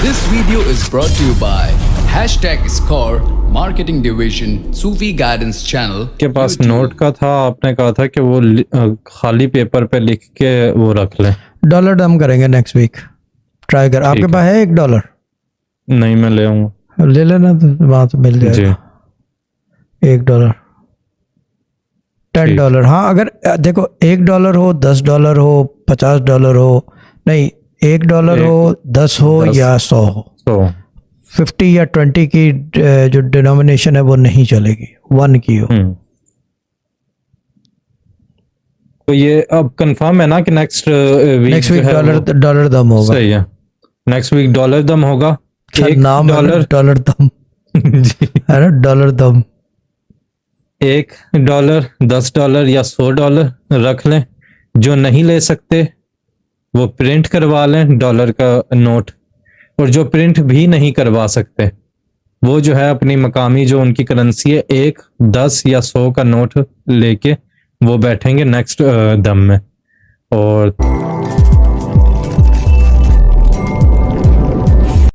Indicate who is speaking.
Speaker 1: This video is brought to you by #Score Marketing Division Sufi Guidance Channel।
Speaker 2: के पास note का था, आपने कहा था कि वो खाली पेपर पे लिख के वो रख लें।
Speaker 3: डॉलर डम करेंगे नेक्स्ट वीक, ट्राई कर। आपके पास है $1?
Speaker 2: नहीं, मैं ले आऊंगा।
Speaker 3: ले लेना, तो वहां तो मिल जाएगा $1, $10। हाँ, अगर देखो $1 हो, $10 हो, $50 हो, नहीं $1 हो, 10 हो या 100 हो, 50 या 20 की जो डिनोमिनेशन है वो नहीं चलेगी, 1 की हो।
Speaker 2: तो ये अब कंफर्म है ना कि नेक्स्ट वीक
Speaker 3: डॉलर दम होगा।
Speaker 2: सही है, नेक्स्ट वीक डॉलर दम होगा।
Speaker 3: $1 डॉलर दम है ना, डॉलर दम।
Speaker 2: $1, $10 या $100 रख लें। जो नहीं ले सकते वो प्रिंट करवा लें डॉलर का नोट, और जो प्रिंट भी नहीं करवा सकते वो जो है अपनी मकामी जो उनकी करेंसी है 1, 10 या 100 का नोट लेके वो बैठेंगे नेक्स्ट दम में। और